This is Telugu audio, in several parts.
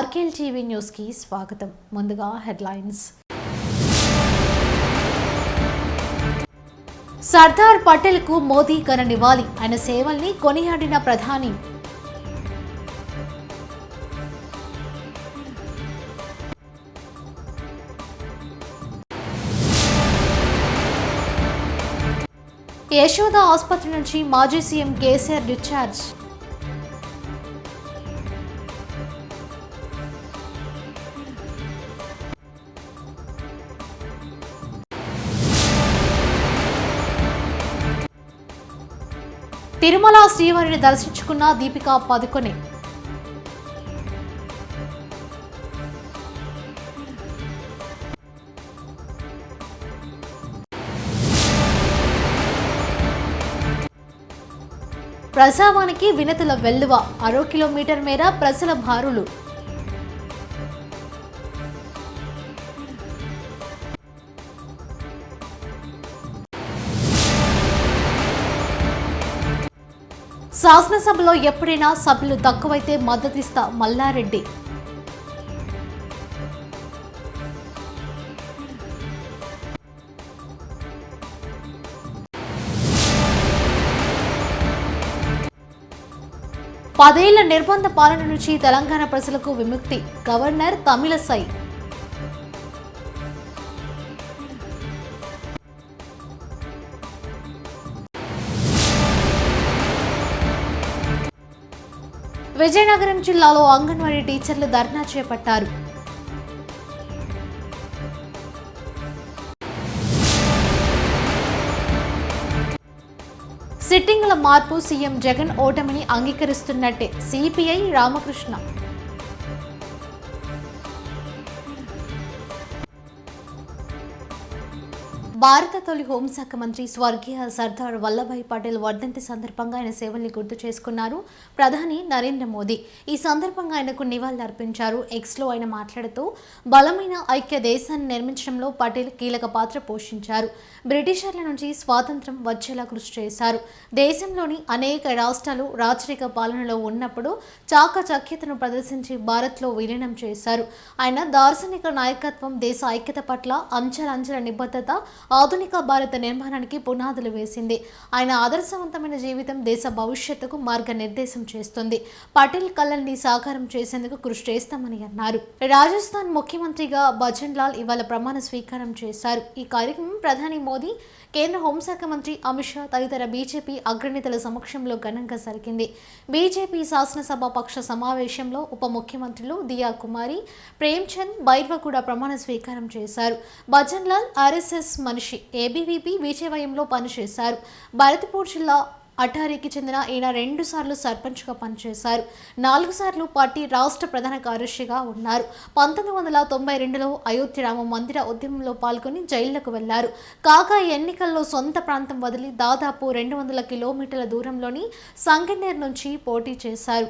ఆర్కేల్ టీవీ న్యూస్ కి స్వాగతం. ముందుగా హెడ్లైన్స్. సర్దార్ పటేల్ కు మోదీ ఘన నివాళి. ఆయన సేవల్ని కొనియాడిన ప్రధాని. యశోద ఆసుపత్రి నుంచి మాజీ సీఎం కేసీఆర్ డిశ్చార్జ్. తిరుమల శ్రీవారిని దర్శించుకున్న దీపికా పదుకొనె. ప్రజావానికి వినతుల వెల్లువ. 6 కిలోమీటర్ మేర ప్రజల బారులు. శాసనసభలో ఎప్పుడైనా సభ్యులు తక్కువైతే మద్దతిస్తా మల్లారెడ్డి. పదేళ్ల నిర్బంధ పాలన నుంచి తెలంగాణ ప్రజలకు విముక్తి. గవర్నర్ తమిళసై. విజయనగరం జిల్లాలో అంగన్వాడీ టీచర్లు ధర్నా చేపట్టారు. సిట్టింగుల మార్పు. సీఎం జగన్ ఓటమిని అంగీకరిస్తున్నట్టే సిపిఐ రామకృష్ణ. భారత తొలి హోంశాఖ మంత్రి స్వర్గీయ సర్దార్ వల్లభాయ్ పటేల్ వర్ధంతి సందర్భంగా ఆయన సేవల్ని గుర్తు చేసుకున్నారు ప్రధాని నరేంద్ర మోదీ. ఈ సందర్భంగా ఆయనకు నివాళులర్పించారు. ఎక్స్లో ఆయన మాట్లాడుతూ బలమైన ఐక్య దేశాన్ని నిర్మించడంలో పటేల్ కీలక పాత్ర పోషించారు. బ్రిటిషర్ల నుంచి స్వాతంత్ర్యం వచ్చేలా కృషి చేశారు. దేశంలోని అనేక రాష్ట్రాలు రాచరిక పాలనలో ఉన్నప్పుడు చాకచక్యతను ప్రదర్శించి భారత్లో విలీనం చేశారు. ఆయన దార్శనిక నాయకత్వం దేశ ఐక్యత పట్ల అంచెలంచెల నిబద్ధత ఆధునిక భారత నిర్మాణానికి పునాదులు వేసింది. ఆయన ఆదర్శవంతమైన జీవితం దేశ భవిష్యత్తుకు మార్గనిర్దేశం చేస్తుంది. పటేల్ కళల్ని సాకారం చేసేందుకు కృషి చేస్తామని అన్నారు. రాజస్థాన్ ముఖ్యమంత్రిగా భజన్ లాల్ ఇవాళ ప్రమాణ స్వీకారం చేశారు. ఈ కార్యక్రమం ప్రధాని మోదీ, కేంద్ర హోంశాఖ మంత్రి అమిత్ షా తదితర బీజేపీ అగ్రనేతల సమక్షంలో ఘనంగా జరిగింది. బీజేపీ శాసనసభ పక్ష సమావేశంలో ఉప ముఖ్యమంత్రులు దియా కుమారి, ప్రేమ్చంద్ బైర్వా కూడా ప్రమాణ స్వీకారం చేశారు. భజన్ లాల్ ఆర్ఎస్ఎస్ మనిషి. ఏబీవీపీ విజయవాయంలో పనిచేశారు. భరత్పూర్ జిల్లా అటారీకి చెందిన ఈయన 2 సార్లు సర్పంచ్గా పనిచేశారు. 4 సార్లు పార్టీ రాష్ట్ర ప్రధాన కార్యదర్శిగా ఉన్నారు. 1992లో అయోధ్య రామ మందిర ఉద్యమంలో పాల్గొని జైళ్లకు వెళ్లారు. కాగా ఎన్నికల్లో సొంత ప్రాంతం వదిలి దాదాపు 200 కిలోమీటర్ల దూరంలోని సంగనేర్ నుంచి పోటీ చేశారు.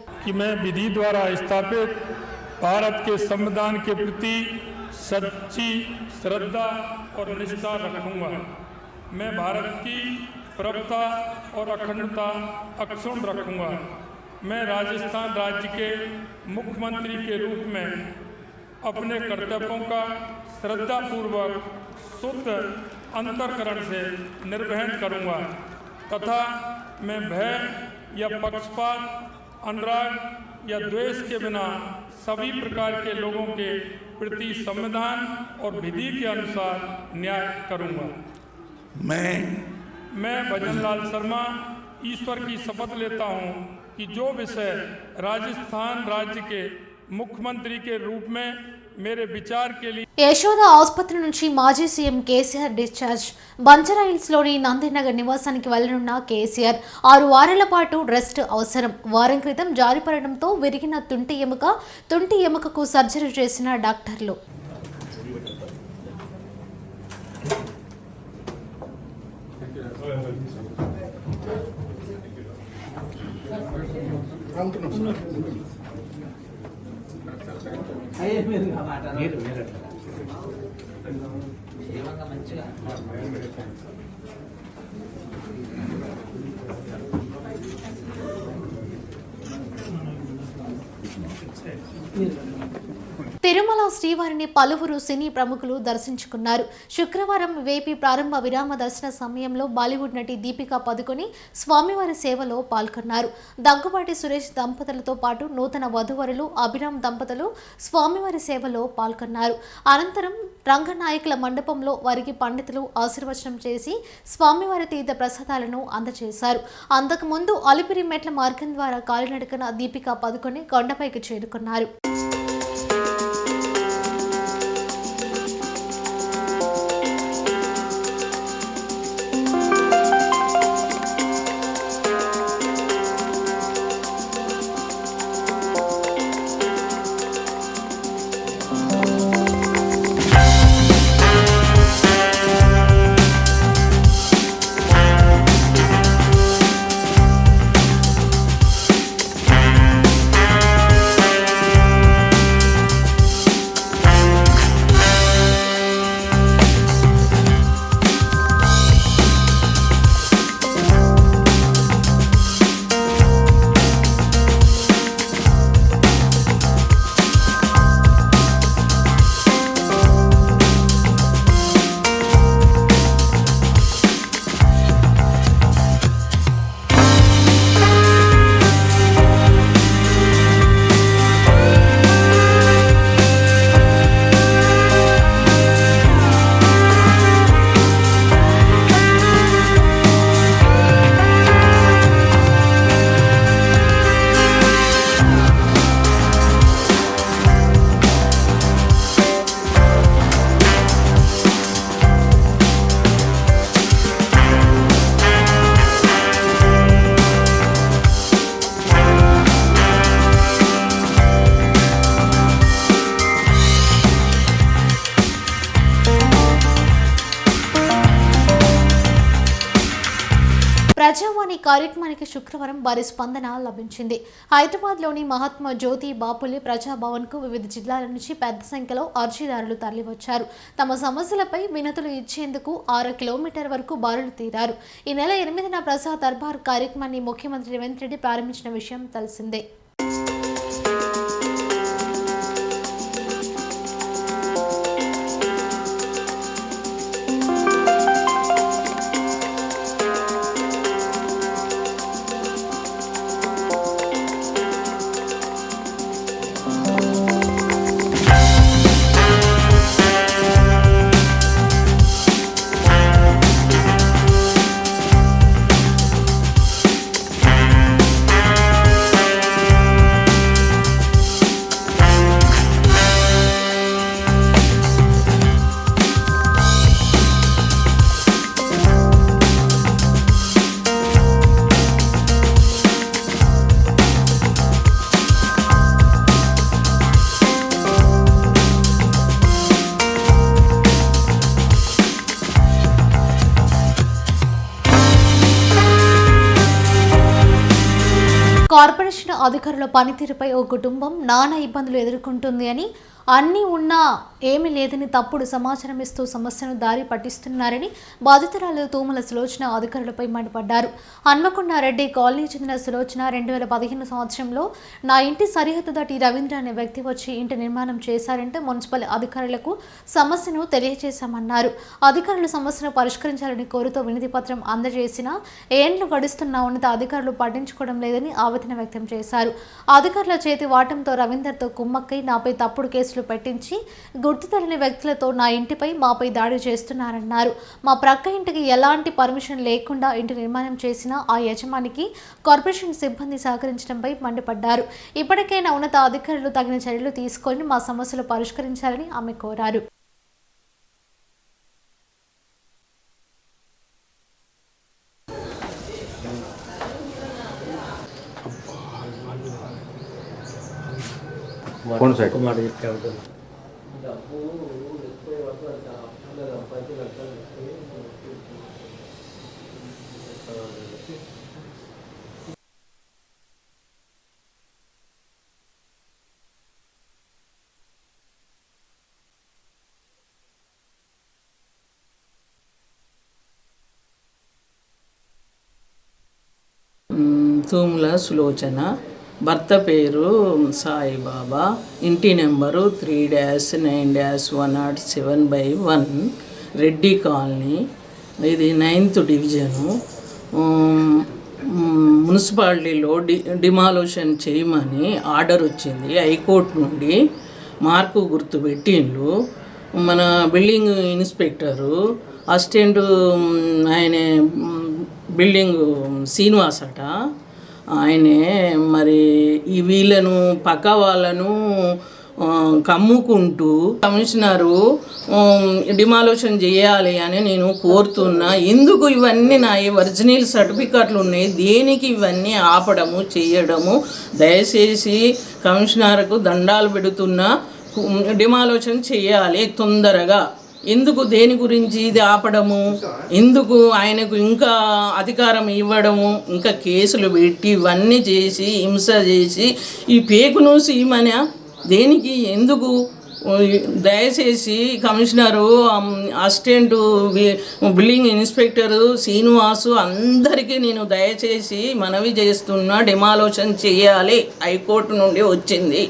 भारत के संविधान के प्रति सच्ची श्रद्धा और निष्ठा रखूंगा। मैं भारत की प्रभुता और अखंडता अक्षुण्ण रखूंगा। मैं राजस्थान राज्य के मुख्यमंत्री के रूप में अपने कर्तव्यों का श्रद्धापूर्वक शुद्ध अंतःकरण से निर्वहन करूंगा तथा मैं भय या पक्षपात, अनुराग या द्वेष के बिना सभी प्रकार के लोगों के प्रति संविधान और विधि के अनुसार न्याय करूंगा। मैं भजन लाल शर्मा ईश्वर की शपथ लेता हूं कि जो विषय राजस्थान राज्य के मुख्यमंत्री के रूप में मेरे विचार के लिए. యశోద ఆసుపత్రి నుంచి మాజీ సీఎం కేసీఆర్ డిశ్చార్జ్. బంజారాహిల్స్లోని నందినగర్ నివాసానికి వెళ్లనున్న కేసీఆర్ 6 వారాల పాటు రెస్ట్ అవసరం. వారం క్రితం జారిపడడంతో విరిగిన తుంటి ఎముకకు సర్జరీ చేసిన డాక్టర్లు. తిరుమల శ్రీవారిని పలువురు సినీ ప్రముఖులు దర్శించుకున్నారు. శుక్రవారం వేపి ప్రారంభ విరామ దర్శన సమయంలో బాలీవుడ్ నటి దీపికా పదుకొని స్వామివారి సేవలో పాల్గొన్నారు. దగ్గుబాటి సురేష్ దంపతులతో పాటు నూతన వధూవరులు అభిరామ్ దంపతులు స్వామివారి సేవలో పాల్గొన్నారు. అనంతరం రంగనాయకుల మండపంలో వారికి పండితులు ఆశీర్వచనం చేసి స్వామివారి తీర్థ ప్రసాదాలను అందజేశారు. అంతకుముందు అలిపిరి మెట్ల మార్గం ద్వారా కాలినడకన దీపికా పదుకొని కొండపైకి చేరుకున్నారు. ప్రజావాణి కార్యక్రమానికి శుక్రవారం భారీ స్పందన లభించింది. హైదరాబాద్లోని మహాత్మా జ్యోతి బాపులే ప్రజాభవన్కు వివిధ జిల్లాల నుంచి పెద్ద సంఖ్యలో అర్జీదారులు తరలివచ్చారు. తమ సమస్యలపై వినతులు ఇచ్చేందుకు 6 కిలోమీటర్ల వరకు బారులు తీరారు. ఈ నెల 8న ప్రజా దర్బార్ కార్యక్రమాన్ని ముఖ్యమంత్రి రేవంత్ రెడ్డి ప్రారంభించిన విషయం తెలిసిందే. కార్పొరేషన్ అధికారుల పనితీరుపై ఓ కుటుంబం నానా ఇబ్బందులు ఎదుర్కొంటుంది అని, అన్నీ ఉన్నా ఏమీ లేదని తప్పుడు సమాచారం ఇస్తూ సమస్యను దారి పట్టిస్తున్నారని బాధితురాలు తూముల సులోచన అధికారులపై మండిపడ్డారు. హన్మకొండారెడ్డి కాలనీ చెందిన సులోచన 2015 సంవత్సరంలో నా ఇంటి సరిహద్దు దాటి రవీంద్ర అనే వ్యక్తి వచ్చి ఇంటి నిర్మాణం చేశారంటే మున్సిపల్ అధికారులకు సమస్యను తెలియజేశామన్నారు. అధికారులు సమస్యను పరిష్కరించాలని కోరుతూ వినతి పత్రం అందజేసినా ఏండ్లు గడుస్తున్నా ఉన్నత అధికారులు పట్టించుకోవడం లేదని ఆవేదన వ్యక్తం చేశారు. అధికారుల చేతి వాటంతో రవీందర్తో కుమ్మక్కై నాపై తప్పుడు కేసులు పెట్టించి గుర్తు తెలియని వ్యక్తులతో నా ఇంటిపై మాపై దాడి చేస్తున్నారన్నారు. మా ప్రక్క ఇంటికి ఎలాంటి పర్మిషన్ లేకుండా ఇంటి నిర్మాణం చేసిన ఆ యజమానికి కార్పొరేషన్ సిబ్బంది సహకరించడంపై మండిపడ్డారు. ఇప్పటికైనా ఉన్నత అధికారులు తగిన చర్యలు తీసుకొని మా సమస్యలు పరిష్కరించాలని ఆమె కోరారు. कौन सा తూముల సులోచన భర్త పేరు సాయిబాబా, ఇంటి నెంబరు 3-9-107/1, రెడ్డి కాలనీ, ఇది 9th డివిజను. మున్సిపాలిటీలో డిమాలిషన్ చేయమని ఆర్డర్ వచ్చింది హైకోర్టు నుండి. మార్కు గుర్తు పెట్టిండ్రు. మన బిల్డింగ్ ఇన్స్పెక్టరు అసిస్టెంట్ ఆయన బిల్డింగ్ శ్రీనివాస్ అట, ఆయనే మరి ఈ వీళ్ళను పక్క వాళ్ళను కమ్ముకుంటూ కమిషనరు డిమాలిషన్ చేయాలి అని నేను కోరుతున్నా. ఎందుకు ఇవన్నీ నా ఒరిజినల్ సర్టిఫికెట్లు ఉన్నాయి, దేనికి ఇవన్నీ ఆపడము చేయడము? దయచేసి కమిషనర్కు దండాలు పెడుతున్నా, డిమాలిషన్ చేయాలి తొందరగా. ఎందుకు దేని గురించి ఇది ఆపడము? ఎందుకు ఆయనకు ఇంకా అధికారం ఇవ్వడము? ఇంకా కేసులు పెట్టి ఇవన్నీ చేసి హింస చేసి ఈ పేకు నూసి మన దేనికి? ఎందుకు? దయచేసి commissioner, assistant building inspector Srinivas అందరికీ నేను దయచేసి మనవి చేస్తున్నా, డిమాలిషన్ చేయాలి. హైకోర్టు నుండి వచ్చింది.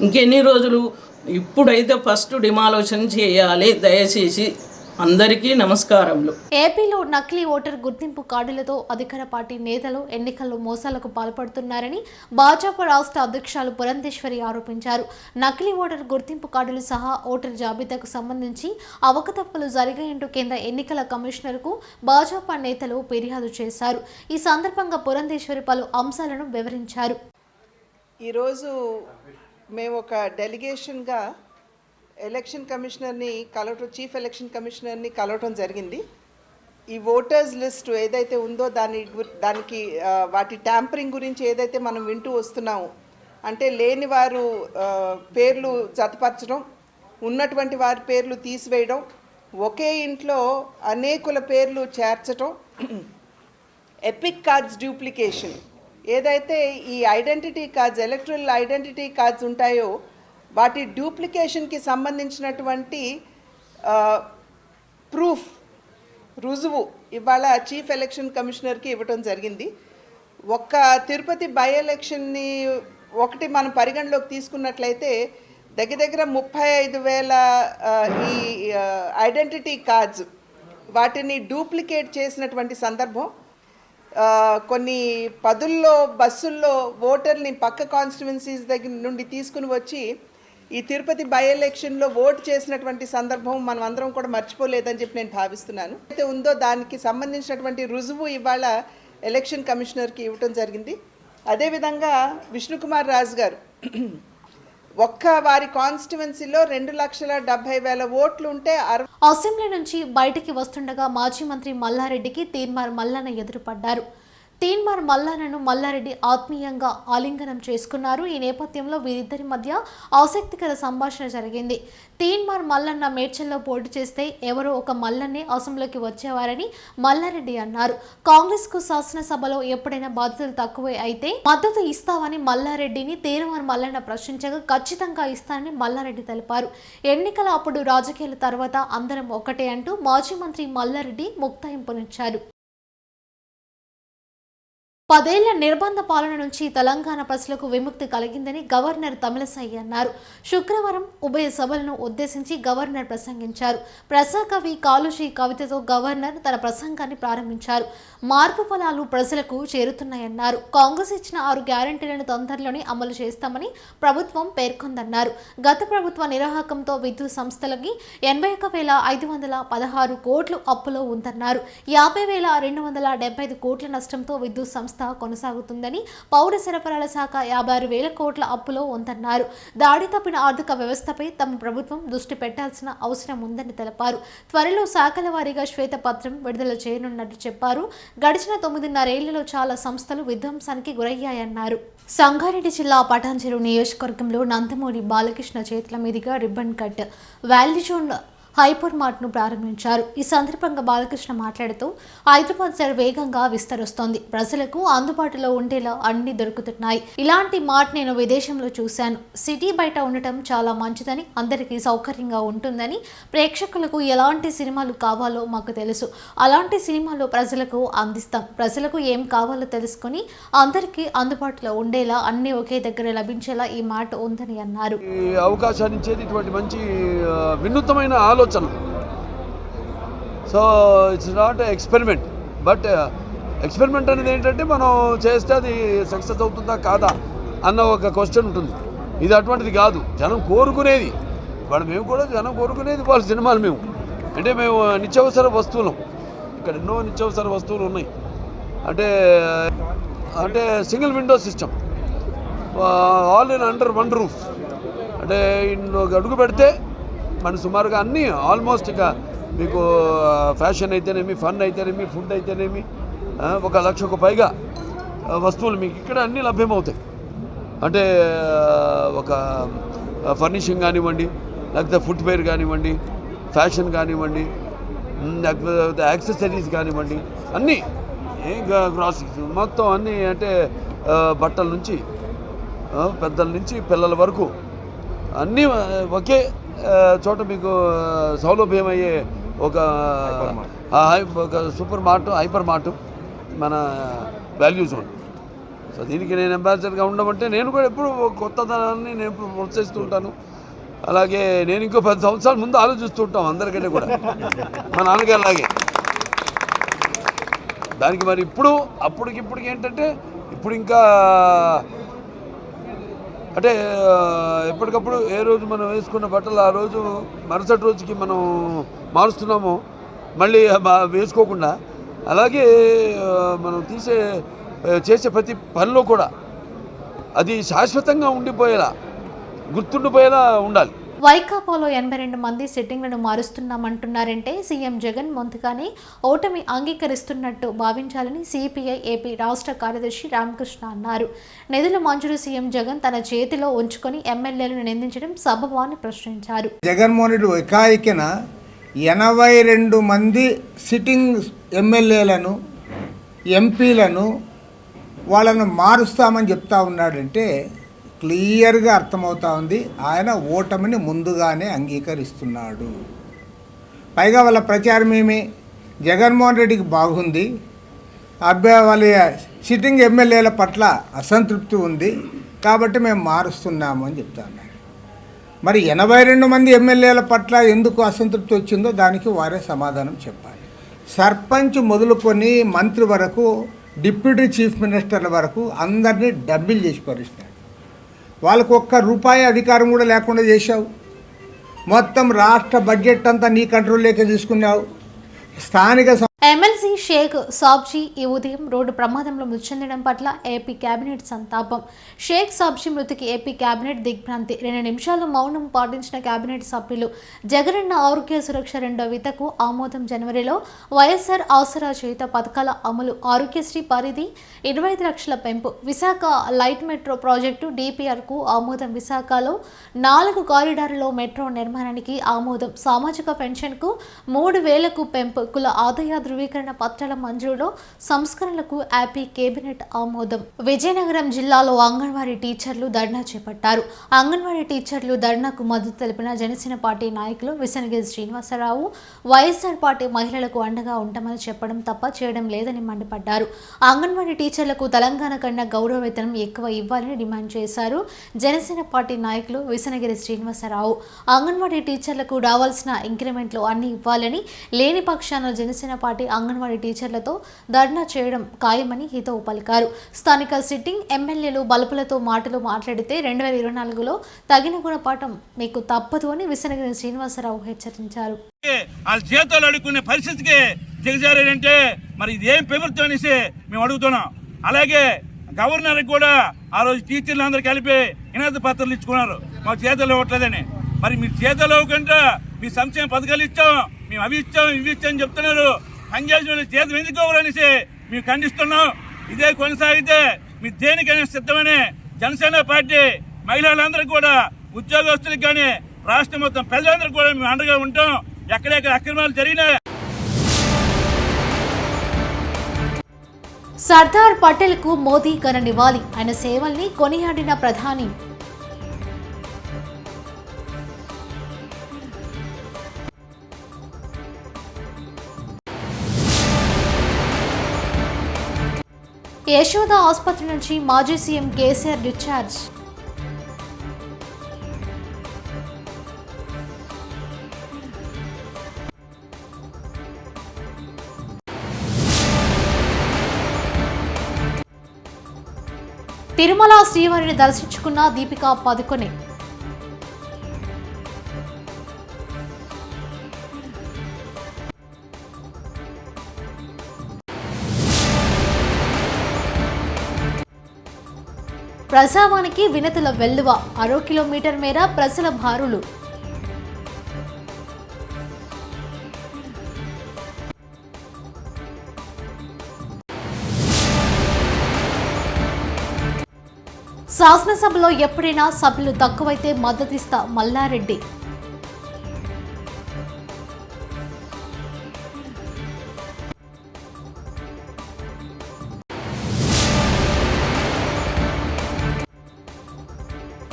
ఇంకెన్ని రోజులు? ఇప్పుడైతే ఫస్ట్ డిమాలిషన్ చేయాలి. దయచేసి అందరికీ నమస్కారములు. ఏపీలో నకిలీ ఓటర్ గుర్తింపు కార్డులతో అధికార పార్టీ నేతలు ఎన్నికల్లో మోసాలకు పాల్పడుతున్నారని భాజపా రాష్ట్ర అధ్యక్షురాలు పురంధేశ్వరి ఆరోపించారు. నకిలీ ఓటర్ గుర్తింపు కార్డులు సహా ఓటర్ జాబితాకు సంబంధించి అవకతవకలు జరిగాయంటూ కేంద్ర ఎన్నికల కమిషనర్కు భాజపా నేతలు ఫిర్యాదు చేశారు. ఈ సందర్భంగా పురంధేశ్వరి పలు అంశాలను వివరించారు. ఈరోజు మేము ఒక డెలిగేషన్గా ఎలక్షన్ కమిషనర్ని కలవటం, చీఫ్ ఎలక్షన్ కమిషనర్ని కలవటం జరిగింది. ఈ ఓటర్స్ లిస్ట్ ఏదైతే ఉందో దానికి వాటి ట్యాంపరింగ్ గురించి ఏదైతే మనం వింటూ వస్తున్నాము, అంటే లేని వారు పేర్లు జతపరచడం, ఉన్నటువంటి వారి పేర్లు తీసివేయడం, ఒకే ఇంట్లో అనేకుల పేర్లు చేర్చడం, ఎపిక్ కార్డ్స్ డూప్లికేషన్, ఏదైతే ఈ identity cards, electoral identity cards ఉంటాయో వాటి డూప్లికేషన్కి సంబంధించినటువంటి ప్రూఫ్, రుజువు ఇవాళ చీఫ్ ఎలక్షన్ కమిషనర్కి ఇవ్వటం జరిగింది. ఒక్క తిరుపతి బై ఎలక్షన్ని ఒకటి మనం పరిగణలోకి తీసుకున్నట్లయితే దగ్గర 35,000 ఈ ఐడెంటిటీ కార్డ్స్ వాటిని డూప్లికేట్ చేసినటువంటి సందర్భం. కొన్ని పదుల్లో బస్సుల్లో ఓటర్ని పక్క కాన్స్టిట్యువెన్సీస్ దగ్గర నుండి తీసుకుని వచ్చి ఈ తిరుపతి బై ఎలక్షన్లో ఓటు చేసినటువంటి సందర్భం మనం అందరం కూడా మర్చిపోలేదని చెప్పి నేను భావిస్తున్నాను. అయితే ఉందో దానికి సంబంధించినటువంటి రుజువు ఇవాళ ఎలక్షన్ కమిషనర్కి ఇవ్వటం జరిగింది. అదేవిధంగా విష్ణుకుమార్ రాజు గారు ఒక్క వారి కాన్స్టిట్యువెన్సీలో 2,70,000 ఓట్లు ఉంటే అసెంబ్లీ నుంచి బయటికి వస్తుండగా మాజీ మంత్రి మల్లారెడ్డికి తీన్మార్ మల్లన్న ఎదురుపడ్డారు. తీన్మార్ మల్లన్నను మల్లారెడ్డి ఆత్మీయంగా ఆలింగనం చేసుకున్నారు. ఈ నేపథ్యంలో వీరిద్దరి మధ్య ఆసక్తికర సంభాషణ జరిగింది. తీన్మార్ మల్లన్న మేడ్చల్లో పోటీ చేస్తే ఎవరో ఒక మల్లన్నే అసెంబ్లీకి వచ్చేవారని మల్లారెడ్డి అన్నారు. కాంగ్రెస్కు శాసనసభలో ఎప్పుడైనా బాధ్యతలు తక్కువే అయితే మద్దతు ఇస్తామని మల్లారెడ్డిని తీన్మార్ మల్లన్న ప్రశ్నించగా ఖచ్చితంగా ఇస్తానని మల్లారెడ్డి తెలిపారు. ఎన్నికల అప్పుడు రాజకీయాల తర్వాత అందరం ఒకటే అంటూ మాజీ మంత్రి మల్లారెడ్డి ముక్తాయింపునిచ్చారు. 10 ఏళ్ల నిర్బంధ పాలన నుంచి తెలంగాణ ప్రజలకు విముక్తి కలిగిందని గవర్నర్ తమిళసై అన్నారు. శుక్రవారం ఉభయ సభలను ఉద్దేశించి గవర్నర్ ప్రసంగించారు. ప్రజాకవి కాళోజీ కవితతో గవర్నర్ తన ప్రసంగాన్ని ప్రారంభించారు. మార్పు ఫలాలు ప్రజలకు చేరుతున్నాయన్నారు. కాంగ్రెస్ ఇచ్చిన 6 గ్యారంటీలను తొందరలోనే అమలు చేస్తామని ప్రభుత్వం పేర్కొందన్నారు. గత ప్రభుత్వ నిర్వాహకంతో విద్యుత్ సంస్థలకి 81,516 కోట్లు అప్పులో ఉందన్నారు. 50,275 కోట్ల నష్టంతో విద్యుత్ సంస్థ కొనసాగుతుందని, పౌర సరఫరాల శాఖ 56,000 కోట్ల అప్పులో ఉందన్నారు. దాడి తప్పిన ఆర్థిక వ్యవస్థపై తమ ప్రభుత్వం దృష్టి పెట్టాల్సిన అవసరం ఉందని తెలిపారు. త్వరలో శాఖల వారీగా శ్వేతపత్రం విడుదల చేయనున్నట్టు చెప్పారు. గడిచిన 9.5 ఏళ్లలో చాలా సంస్థలు విధ్వంసానికి గురయ్యాయన్నారు. సంగారెడ్డి జిల్లా పటాన్చెరు నియోజకవర్గంలో నందమూరి బాలకృష్ణ చేతుల మీదుగా రిబ్బన్ కట్, వాల్యూజోన్ హైపర్ మార్ట్ను ప్రారంభించారు. ఈ సందర్భంగా బాలకృష్ణ మాట్లాడుతూ హైదరాబాద్ శహర్ వేగంగా విస్తరిస్తోంది. ప్రజలకు అందుబాటులో ఉండేలా అన్ని దొరుకుతున్నాయి. ఇలాంటి మార్ట్ నేను విదేశంలో చూశాను. సిటీ బయట ఉండటం చాలా మంచిదని, అందరికీ సౌకర్యంగా ఉంటుందని, ప్రేక్షకులకు ఎలాంటి సినిమాలు కావాలో మాకు తెలుసు. అలాంటి సినిమాలు ప్రజలకు అందిస్తాం. ప్రజలకు ఏం కావాలో తెలుసుకుని అందరికీ అందుబాటులో ఉండేలా అన్ని ఒకే దగ్గర లభించేలా ఈ మార్ట్ ఉందని అన్నారు. ఈ అవకాశాన్ని ఇచ్చేది ఇటువంటి మంచి వినూత్నమైన ఆలోచన. So it's not experiment, but experiment అనేది ఏంటంటే మనం చేస్తే అది సక్సెస్ అవుతుందా కాదా అన్న ఒక క్వశ్చన్ ఉంటుంది. ఇది అటువంటిది కాదు, జనం కోరుకునేది. మేము కూడా జనం కోరుకునేది వాళ్ళ సినిమాలు. అంటే మేము నిత్యావసర వస్తువులం. ఇక్కడ ఎన్నో నిత్యావసర వస్తువులు ఉన్నాయి. అంటే single window system, all in under one roof. అంటే అడుగు పెడితే మన సుమారుగా అన్నీ ఆల్మోస్ట్ ఇక మీకు ఫ్యాషన్ అయితేనేమి, ఫన్ అయితేనేమి, ఫుడ్ అయితేనేమి 1,00,000కు పైగా వస్తువులు మీకు ఇక్కడ అన్నీ లభ్యమవుతాయి. అంటే ఒక ఫర్నిషింగ్ కానివ్వండి, లేకపోతే ఫుట్వేర్ కానివ్వండి, ఫ్యాషన్ కానివ్వండి, లేకపోతే యాక్సెసరీస్ కానివ్వండి, అన్నీ గ్రాసరీస్ మొత్తం అన్నీ. అంటే బట్టల నుంచి పెద్దల నుంచి పిల్లల వరకు అన్నీ ఒకే చోట మీకు సౌలభ్యం అయ్యే ఒక సూపర్ మార్ట్, హైపర్ మార్ట్ మన వాల్యూ జోన్. సో దీనికి నేను అంబాసిడర్గా ఉండమంటే నేను కూడా ఎప్పుడు కొత్తదనాన్ని నేను ఎప్పుడు ప్రోత్సహిస్తూ ఉంటాను. అలాగే నేను ఇంకో 10 సంవత్సరాల ముందు ఆలోచిస్తూ ఉంటాం అందరికంటే కూడా, మా నాన్నగారు అలాగే. దానికి మరి అప్పటికిప్పటికి ఏంటంటే ఇప్పుడు ఇంకా అంటే ఎప్పటికప్పుడు ఏ రోజు మనం వేసుకున్న బట్టలు ఆ రోజు మరుసటి రోజుకి మనం మారుస్తున్నామో మళ్ళీ వేసుకోకుండా, అలాగే మనం చేసే ప్రతి పనిలో కూడా అది శాశ్వతంగా ఉండిపోయేలా, గుర్తుండిపోయేలా ఉండాలి. వైకాపాలో 82 మంది సిట్టింగ్లను మారుస్తున్నామంటున్నారంటే సీఎం జగన్ ముందుగానే ఓటమి అంగీకరిస్తున్నట్టు భావించాలని సిపిఐ ఏపీ రాష్ట్ర కార్యదర్శి రామకృష్ణ అన్నారు. నిధుల మంజూరు సీఎం జగన్ తన చేతిలో ఉంచుకొని ఎమ్మెల్యేలను నిందించడం సబబా అని ప్రశ్నించారు. జగన్మోహన్ రెడ్డి ఏకాయికిన 82 మంది సిట్టింగ్ ఎమ్మెల్యేలను, ఎంపీలను వాళ్ళను మారుస్తామని చెప్తా ఉన్నాడంటే క్లియర్గా అర్థమవుతా ఉంది ఆయన ఓటమిని ముందుగానే అంగీకరిస్తున్నాడు. పైగా వాళ్ళ ప్రచారం ఏమి, జగన్మోహన్ రెడ్డికి బాగుంది, వాళ్ళ సిట్టింగ్ ఎమ్మెల్యేల పట్ల అసంతృప్తి ఉంది కాబట్టి మేము మారుస్తున్నాము అని చెప్తా ఉన్నారు. మరి 82 మంది ఎమ్మెల్యేల పట్ల ఎందుకు అసంతృప్తి వచ్చిందో దానికి వారే సమాధానం చెప్పాలి. సర్పంచ్ మొదలుకొని మంత్రి వరకు, డిప్యూటీ చీఫ్ మినిస్టర్ల వరకు అందరినీ డబ్బిల్ చేసి పరిచినాడు. వాళ్ళకు ₹1 అధికారం కూడా లేకుండా చేశావు. మొత్తం రాష్ట్ర బడ్జెట్ అంతా నీ కంట్రోల్లోకి తీసుకున్నావు. స్థానిక ఎమ్మెల్సీ షేక్ సాబ్జీ ఈ ఉదయం రోడ్డు ప్రమాదంలో మృతి చెందడం పట్ల ఏపీ కేబినెట్ సంతాపం. షేక్ సాబ్జీ మృతికి ఏపీ కేబినెట్ దిగ్భ్రాంతి. 2 నిమిషాలు మౌనం పాటించిన కేబినెట్ సభ్యులు. జగనన్న ఆరోగ్య సురక్ష 2వ విడతకు ఆమోదం. జనవరిలో వైఎస్ఆర్ ఆసరా చేత పథకాల అమలు. ఆరోగ్యశ్రీ పరిధి 25 లక్షల పెంపు. విశాఖ లైట్ మెట్రో ప్రాజెక్టు DPRకు ఆమోదం. విశాఖలో 4 కారిడార్లలో మెట్రో నిర్మాణానికి ఆమోదం. సామాజిక పెన్షన్కు 3,000కు పెంపు. కుల ఆదాయ ధృవీకరణ పత్రాల మంజూరులో సంస్కరణలకు ఏపీ కేబినెట్ ఆమోదం. విజయనగరం జిల్లాలో అంగన్వాడీ టీచర్లు ధర్నా చేపట్టారు. అంగన్వాడీ టీచర్లు ధర్నాకు మద్దతు తెలిపిన జనసేన పార్టీ నాయకులు విసనగిరి శ్రీనివాసరావు వైఎస్ఆర్ పార్టీ మహిళలకు అండగా ఉంటామని చెప్పడం తప్ప చేయడం లేదని మండిపడ్డారు. అంగన్వాడీ టీచర్లకు తెలంగాణ కన్నా గౌరవ వేతనం ఎక్కువ ఇవ్వాలని డిమాండ్ చేశారు. జనసేన పార్టీ నాయకులు విసనగిరి శ్రీనివాసరావు అంగన్వాడీ టీచర్లకు రావాల్సిన ఇంక్రిమెంట్లు అన్ని ఇవ్వాలని, లేని పక్షాన జనసేన పార్టీ అంగన్వాడీ టీచర్లతో ధర్నా చేయడం ఖాయమని హితవు పలికారు. స్థానిక సిట్టింగ్ ఎమ్మెల్యేలు బలుపులతో మాటలు మాట్లాడితే 2024లో తగిన గుణపాఠం మీకు తప్పదు అని విసనగిరి శ్రీనివాసరావు హెచ్చరించారు. వాళ్ళ చేతులు అడుక్కునే పరిస్థితికి దిగజారంటే మరి ఇదేం ప్రభుత్వం అనేసి మేము అడుగుతున్నాం. అలాగే గవర్నర్ కూడా ఆ రోజు టీచర్లు అందరూ కలిపి వినతి పత్రాలు ఇచ్చుకున్నారు మాకు చేతులు ఇవ్వట్లేదని. మరి మీరు చేతులు ఇవ్వకుండా మీ సంక్షేమ పథకాలు ఇచ్చాం, మేము అవి ఇచ్చాం ఇవి ఇచ్చామని చెప్తున్నారు. పనిచేసిన చేతులు ఎందుకు ఇవ్వరనేసి మేము ఖండిస్తున్నాం. ఇదే కొనసాగితే మీ దేనికైనా సిద్ధమని జనసేన పార్టీ మహిళలందరూ కూడా, ఉద్యోగస్తులకు కానీ రాష్ట్రం మొత్తం ప్రజలందరూ కూడా మేము అండగా ఉంటాం. ఎక్కడెక్కడ అక్రమాలు జరిగినా సర్దార్ పటేల్కు మోదీ ఘన నివాళి, ఆయన సేవల్ని కొనియాడిన ప్రధాని. యశోద ఆసుపత్రి నుంచి మాజీ సీఎం కేసీఆర్ డిశ్చార్జ్. తిరుమల శ్రీవారిని దర్శించుకున్న దీపికా పదుకొనె. ప్రజావానికి వినతుల వెల్లువ, 6 కిలోమీటర్ మేర ప్రజల బారులు. శాసనసభలో ఎప్పుడైనా సభ్యులు తక్కువైతే మద్దతిస్తా మల్లారెడ్డి.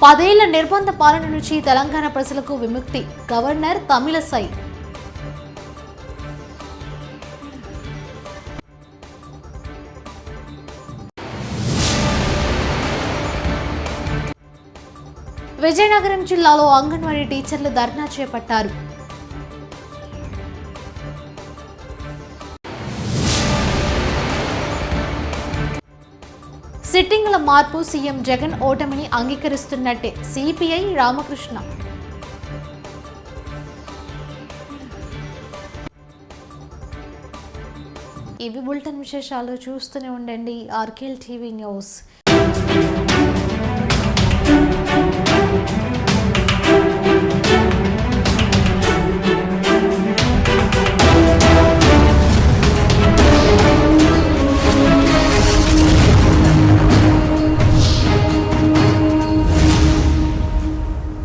పదేళ్ల నిర్బంధ పాలన నుంచి తెలంగాణ ప్రజలకు విముక్తి, గవర్నర్ తమిళసై. విజయనగరం జిల్లాలో అంగన్వాడీ టీచర్లు ధర్నా చేపట్టారు. సిట్టింగుల మార్పు, సీఎం జగన్ ఓటమిని అంగీకరిస్తున్నట్టే సిపిఐ రామకృష్ణ. ఇవి బులెటిన్ విశేషాలు. చూస్తూనే ఉండండి ఆర్కేఎల్ టీవీ న్యూస్.